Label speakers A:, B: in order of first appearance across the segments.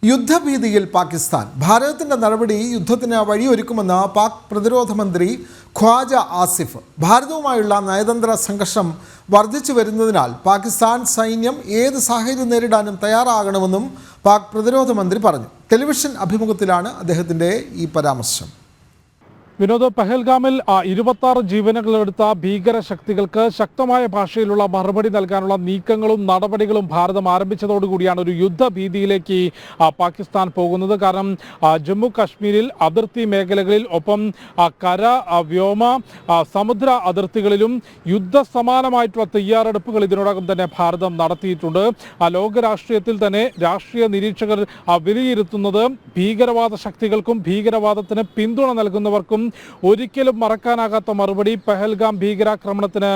A: യുദ്ധഭീതിയിൽ പാകിസ്ഥാൻ. ഭാരതത്തിന്റെ നടപടി യുദ്ധത്തിന് വഴിയൊരുക്കുമെന്ന് പാക് പ്രതിരോധ മന്ത്രി ഖ്വാജ ആസിഫ്. ഭാരതവുമായുള്ള നയതന്ത്ര സംഘർഷം വർദ്ധിച്ചു വരുന്നതിനാൽ പാകിസ്ഥാൻ സൈന്യം ഏത് സാഹചര്യം നേരിടാനും തയ്യാറാകണമെന്നും പാക് പ്രതിരോധ മന്ത്രി പറഞ്ഞു. ടെലിവിഷൻ അഭിമുഖത്തിലാണ് അദ്ദേഹത്തിൻ്റെ ഈ പരാമർശം.
B: വിനോദ്, പഹൽഗാമിൽ 26 ജീവനുകളെടുത്ത ഭീകര ശക്തികൾക്ക് ശക്തമായ ഭാഷയിലുള്ള മറുപടി നൽകാനുള്ള നീക്കങ്ങളും നടപടികളും ഭാരതം ആരംഭിച്ചതോടുകൂടിയാണ് ഒരു യുദ്ധഭീതിയിലേക്ക് പാകിസ്ഥാൻ പോകുന്നത്. കാരണം ജമ്മു കാശ്മീരിൽ അതിർത്തി മേഖലകളിൽ ഒപ്പം കര, വ്യോമ, സമുദ്ര അതിർത്തികളിലും യുദ്ധസമാനമായിട്ടുള്ള തയ്യാറെടുപ്പുകൾ ഇതിനോടകം തന്നെ ഭാരതം നടത്തിയിട്ടുണ്ട്. ലോകരാഷ്ട്രീയത്തിൽ തന്നെ രാഷ്ട്രീയ നിരീക്ഷകർ വിലയിരുത്തുന്നത് ഭീകരവാദ ശക്തികൾക്കും ഭീകരവാദത്തിന് പിന്തുണ നൽകുന്നവർക്കും ഒരിക്കലും മറക്കാനാകാത്ത മറുപടി പഹൽഗാം ഭീകരാക്രമണത്തിന്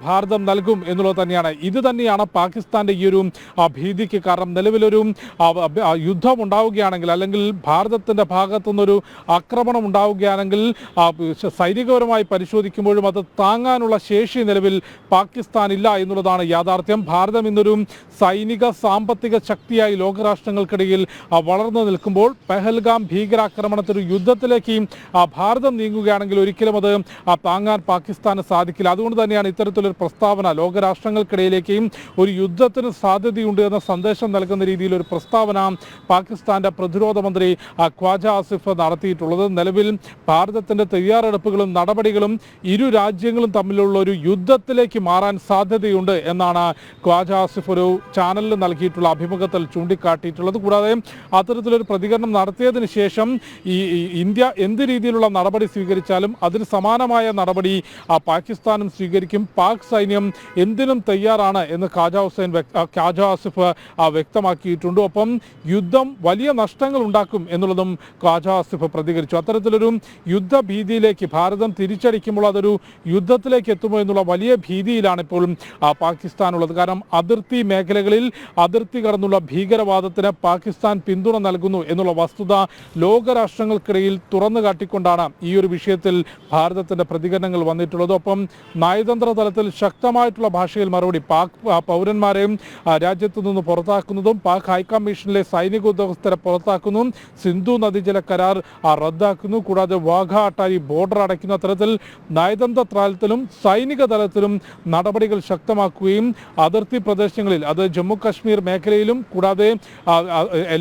B: ഭാരതം നൽകും എന്നുള്ളത് തന്നെയാണ്. ഇത് തന്നെയാണ് പാകിസ്ഥാന്റെ ഈ ഒരു ഭീതിക്ക് കാരണം. നിലവിലൊരു യുദ്ധം ഉണ്ടാവുകയാണെങ്കിൽ, അല്ലെങ്കിൽ ഭാരതത്തിന്റെ ഭാഗത്തുനിന്നൊരു ആക്രമണം ഉണ്ടാവുകയാണെങ്കിൽ സൈനികപരമായി പരിശോധിക്കുമ്പോഴും അത് താങ്ങാനുള്ള ശേഷി നിലവിൽ പാകിസ്ഥാൻ ഇല്ല എന്നുള്ളതാണ് യാഥാർത്ഥ്യം. ഭാരതം ഇന്നൊരു സൈനിക സാമ്പത്തിക ശക്തിയായി ലോകരാഷ്ട്രങ്ങൾക്കിടയിൽ വളർന്നു നിൽക്കുമ്പോൾ പഹൽഗാം ഭീകരാക്രമണത്തിന് യുദ്ധത്തിലേക്ക് ഭാരതം നീങ്ങുകയാണെങ്കിൽ ഒരിക്കലും അത് താങ്ങാൻ പാകിസ്ഥാന് സാധിക്കില്ല. അതുകൊണ്ട് തന്നെയാണ് ഇത്തരത്തിലൊരു പ്രസ്താവന ലോകരാഷ്ട്രങ്ങൾക്കിടയിലേക്ക് ഒരു യുദ്ധത്തിന് സാധ്യതയുണ്ട് എന്ന സന്ദേശം നൽകുന്ന രീതിയിൽ ഒരു പ്രസ്താവന പാകിസ്ഥാന്റെ പ്രതിരോധ മന്ത്രി ഖ്വാജ ആസിഫ് നടത്തിയിട്ടുള്ളത്. നിലവിൽ ഭാരതത്തിന്റെ തയ്യാറെടുപ്പുകളും നടപടികളും ഇരു രാജ്യങ്ങളും തമ്മിലുള്ള ഒരു യുദ്ധത്തിലേക്ക് മാറാൻ സാധ്യതയുണ്ട് എന്നാണ് ഖ്വാജ ആസിഫ് ഒരു ചാനലിൽ നൽകിയിട്ടുള്ള അഭിമുഖത്തിൽ ചൂണ്ടിക്കാട്ടിയിട്ടുള്ളത്. കൂടാതെ അത്തരത്തിലൊരു പ്രതികരണം നടത്തിയതിനു ശേഷം ഇന്ത്യ എന്ത് രീതിയിലുള്ള നടപടി സ്വീകരിച്ചാലും അതിന് സമാനമായ നടപടി പാകിസ്ഥാനും സ്വീകരിക്കും. പാക് സൈന്യം എന്തിനും തയ്യാറാണ് എന്ന് ഖ്വാജ ആസിഫ് വ്യക്തമാക്കിയിട്ടുണ്ട്. ഒപ്പം യുദ്ധം വലിയ നഷ്ടങ്ങൾ ഉണ്ടാക്കും എന്നുള്ളതും ഖ്വാജ ആസിഫ് പ്രതികരിച്ചു. അത്തരത്തിലൊരു യുദ്ധഭീതിയിലേക്ക് ഭാരതം തിരിച്ചടിക്കുമ്പോൾ അതൊരു യുദ്ധത്തിലേക്ക് എത്തുമോ എന്നുള്ള വലിയ ഭീതിയിലാണ് ഇപ്പോഴും പാകിസ്ഥാനുള്ളത്. കാരണം അതിർത്തി മേഖലകളിൽ അതിർത്തി കടന്നുള്ള ഭീകരവാദത്തിന് പാകിസ്ഥാൻ പിന്തുണ നൽകുന്നു എന്നുള്ള വസ്തുത ലോകരാഷ്ട്രങ്ങൾക്കിടയിൽ തുറന്നു കാട്ടിക്കൊണ്ടാണ് ഈ ഒരു വിഷയത്തിൽ ഭാരതത്തിന്റെ പ്രതികരണങ്ങൾ വന്നിട്ടുള്ളത്. ഒപ്പം നയതന്ത്ര തലത്തിൽ ശക്തമായിട്ടുള്ള ഭാഷയിൽ മറുപടി പാക് പൗരന്മാരെയും രാജ്യത്തു നിന്ന് പുറത്താക്കുന്നതും പാക് ഹൈക്കമ്മീഷനിലെ സൈനിക ഉദ്യോഗസ്ഥരെ പുറത്താക്കുന്നതും സിന്ധു നദീജല കരാർ റദ്ദാക്കുന്നു. കൂടാതെ വാഘ അട്ടാരി ബോർഡർ അടയ്ക്കുന്ന തരത്തിൽ നയതന്ത്ര തലത്തിലും സൈനിക തലത്തിലും നടപടികൾ ശക്തമാക്കുകയും അതിർത്തി പ്രദേശങ്ങളിൽ, അത് ജമ്മു കാശ്മീർ മേഖലയിലും കൂടാതെ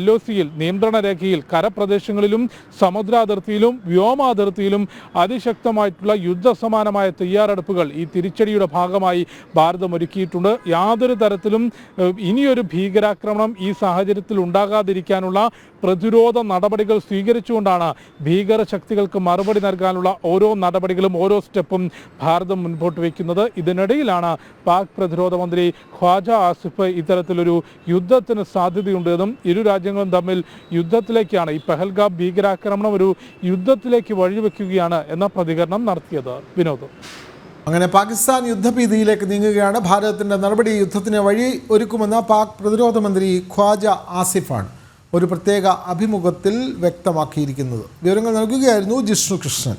B: LOCയിൽ നിയന്ത്രണ രേഖയിൽ കരപ്രദേശങ്ങളിലും സമുദ്രാതിർത്തിയിലും വ്യോമാതിർത്തിയിലും അതിശക്തമായിട്ടുള്ള യുദ്ധസമാനമായ തയ്യാറെടുപ്പുകൾ ഈ തിരിച്ചടിയുടെ ഭാഗമായി ഭാരതം ഒരുക്കിയിട്ടുണ്ട്. യാതൊരു തരത്തിലും ഇനിയൊരു ഭീകരാക്രമണം ഈ സാഹചര്യത്തിൽ ഉണ്ടാകാതിരിക്കാനുള്ള പ്രതിരോധ നടപടികൾ സ്വീകരിച്ചുകൊണ്ടാണ് ഭീകര ശക്തികൾക്ക് മറുപടി നൽകാനുള്ള ഓരോ നടപടികളും ഓരോ സ്റ്റെപ്പും ഭാരതം മുൻപോട്ട് വയ്ക്കുന്നത്. ഇതിനിടയിലാണ് പാക് പ്രതിരോധ മന്ത്രി ഖ്വാജ ആസിഫ് ഇത്തരത്തിലൊരു യുദ്ധത്തിന് സാധ്യതയുണ്ടെന്നും ഇരു രാജ്യങ്ങളും തമ്മിൽ യുദ്ധത്തിലേക്കാണ്, ഈ പഹൽഗാം ഭീകരാക്രമണം ഒരു യുദ്ധത്തിലേക്ക് വഴിവെക്കുകയാണ് എന്ന പ്രതികരണം നടത്തിയത്. വിനോദ്,
A: അങ്ങനെ പാകിസ്ഥാൻ യുദ്ധഭീതിയിലേക്ക് നീങ്ങുകയാണ്. ഭാരതത്തിന്റെ നടപടി യുദ്ധത്തിന് വഴി ഒരുക്കുമെന്ന് പാക് പ്രതിരോധ മന്ത്രി ഖ്വാജ ആസിഫാണ് ഒരു പ്രത്യേക അഭിമുഖത്തിൽ വ്യക്തമാക്കിയിരിക്കുന്നത്. വിവരങ്ങൾ നൽകുകയായിരുന്നു ജിഷ്ണു കൃഷ്ണൻ.